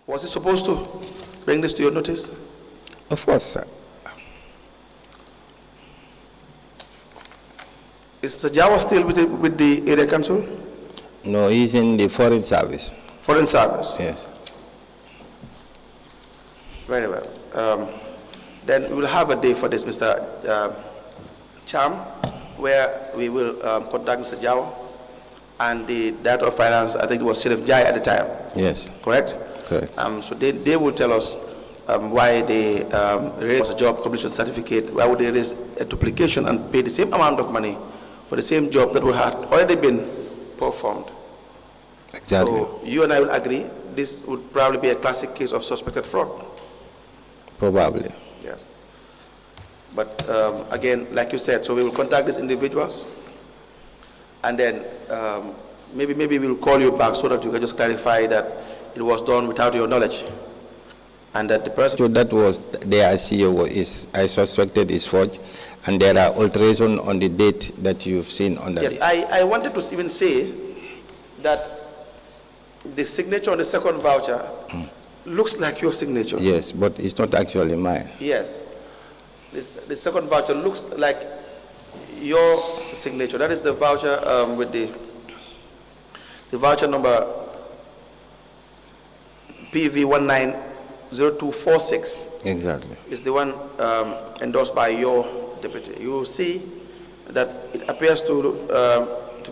Was he supposed to bring this to your notice? Of course, sir. Is Mr. Jawa still with the area council? No, he's in the foreign service. Foreign service? Yes. Very well. Then we will have a day for this, Mr. Cham, where we will contact Mr. Jawa and the Director of Finance. I think it was Sheriff Jai at the time. Yes. Correct? Correct. So they will tell us why they raised a job completion certificate. Why would they raise a duplication and pay the same amount of money for the same job that had already been performed? Exactly. So you and I will agree this would probably be a classic case of suspected fraud. Probably. Yes. But again, like you said, so we will contact these individuals, and then maybe we'll call you back so that you can just clarify that it was done without your knowledge, and that the person. So that was their CEO is, I suspected, is forged, and there are alterations on the date that you've seen on the. Yes, I wanted to even say that the signature on the second voucher looks like your signature. Yes, but it's not actually mine. Yes. The second voucher looks like your signature. That is the voucher with the voucher number PV190246. Exactly. Is the one endorsed by your deputy. You see that it appears to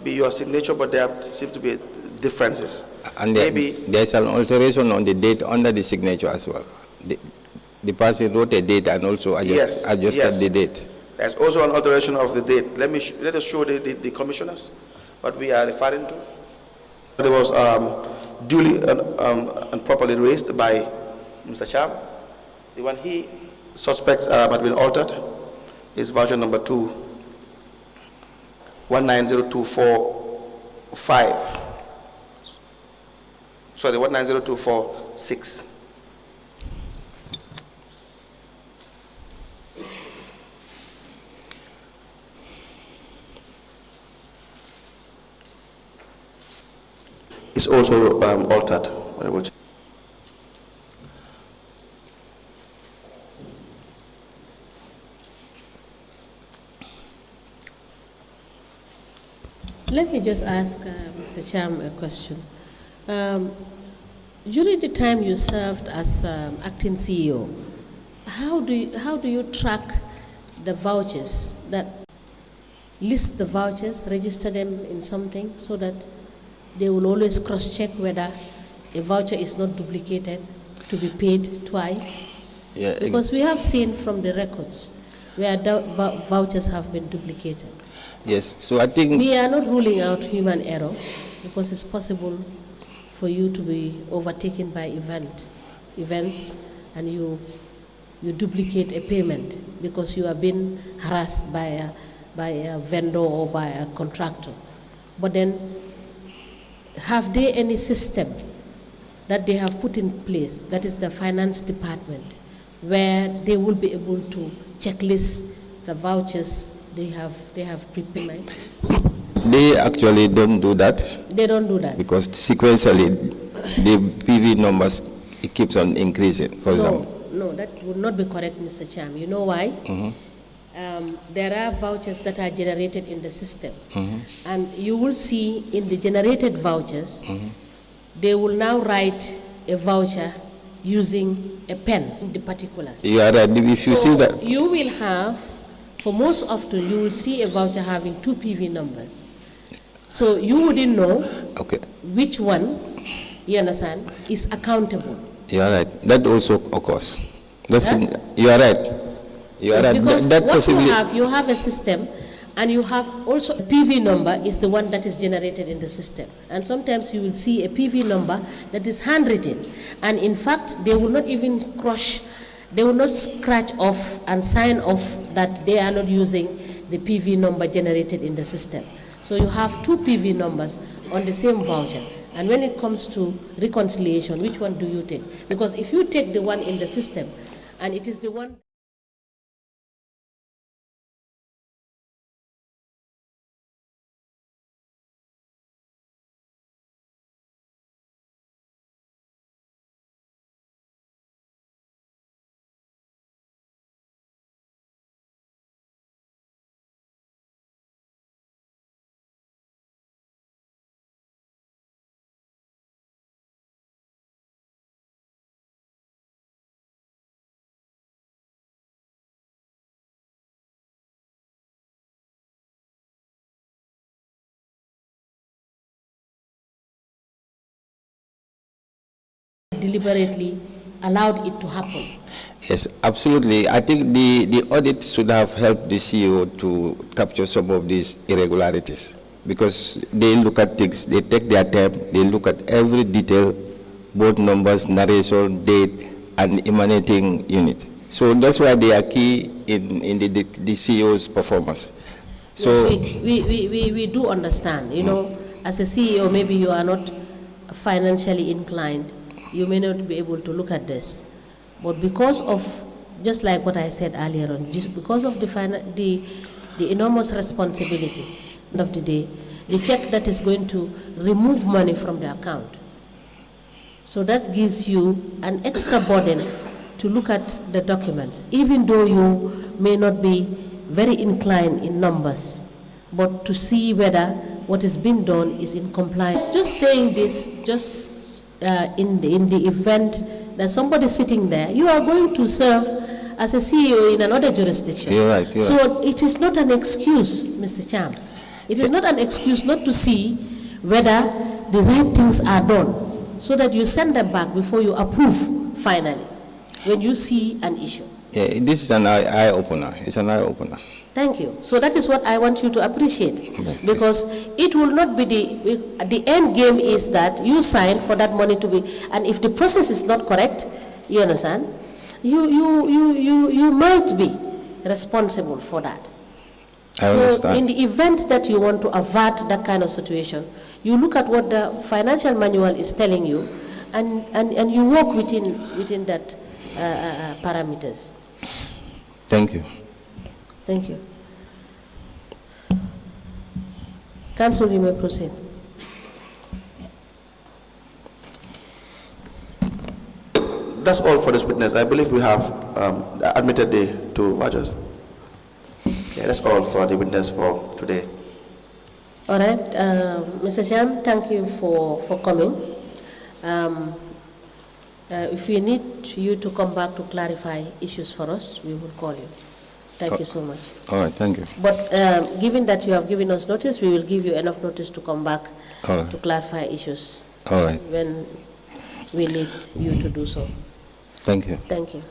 be your signature, but there seems to be differences. And there's an alteration on the date under the signature as well. The person wrote a date and also adjusted the date. There's also an alteration of the date. Let us show the commissioners what we are referring to. It was duly and properly raised by Mr. Cham. The one he suspects had been altered is voucher number 190245. Sorry, 190246. It's also altered. Let me just ask Mr. Cham a question. During the time you served as acting CEO, how do you track the vouchers, that list the vouchers, register them in something so that they will always cross-check whether a voucher is not duplicated to be paid twice? Yeah, because we have seen from the records where vouchers have been duplicated. Yes, so I think we are not ruling out human error, because it's possible for you to be overtaken by events and you duplicate a payment because you have been harassed by a vendor or by a contractor. But then, have they any system that they have put in place, that is the finance department, where they will be able to checklist the vouchers they have prepaid? They actually don't do that. They don't do that? Because sequentially, the PV numbers, it keeps on increasing, for example. No, that would not be correct, Mr. Cham. You know why? There are vouchers that are generated in the system. And you will see in the generated vouchers, they will now write a voucher using a pen in the particulars. You are right. If you see that. You will have, for most often, you will see a voucher having 2 PV numbers. So you wouldn't know which one, you understand, is accountable. You are right. That also occurs. You are right. You are right. Because what you have a system, and you have also a PV number is the one that is generated in the system. And sometimes you will see a PV number that is handwritten. And in fact, they will not even they will not scratch off and sign off that they are not using the PV number generated in the system. So you have 2 PV numbers on the same voucher. And when it comes to reconciliation, which one do you take? Because if you take the one in the system, and it is the one deliberately allowed it to happen. Yes, absolutely. I think the audit should have helped the CEO to capture some of these irregularities, because they look at things, they take their time, they look at every detail, both numbers, narration, date, and emanating unit. So that's why they are key in the CEO's performance. So yes, we do understand. You know, as a CEO, maybe you are not financially inclined. You may not be able to look at this. But because of, just like what I said earlier on, just because of the enormous responsibility of the day, the check that is going to remove money from the account. So that gives you an extra burden to look at the documents, even though you may not be very inclined in numbers, but to see whether what is being done is in compliance. Just saying this, just in the event that somebody sitting there, you are going to serve as a CEO in another jurisdiction. You're right. So it is not an excuse, Mr. Cham. It is not an excuse not to see whether the right things are done, so that you send them back before you approve finally, when you see an issue. Yeah, this is an eye-opener. It's an eye-opener. Thank you. So that is what I want you to appreciate, yes, because it will not be the end game is that you sign for that money to be, and if the process is not correct, you understand, you might be responsible for that. I so understand. in the event that you want to avert that kind of situation, you look at what the financial manual is telling you, and you work within that parameters. Thank you. Thank you. Council, you may proceed. That's all for this witness. I believe we have admitted the two vouchers. Yeah, that's all for the witness for today. All right, Mr. Sham, thank you for coming. If we need you to come back to clarify issues for us, we will call you. Thank you so much. All right, thank you. But given that you have given us notice, we will give you enough notice to come back to clarify issues. All right. When we need you to do so. Thank you. Thank you.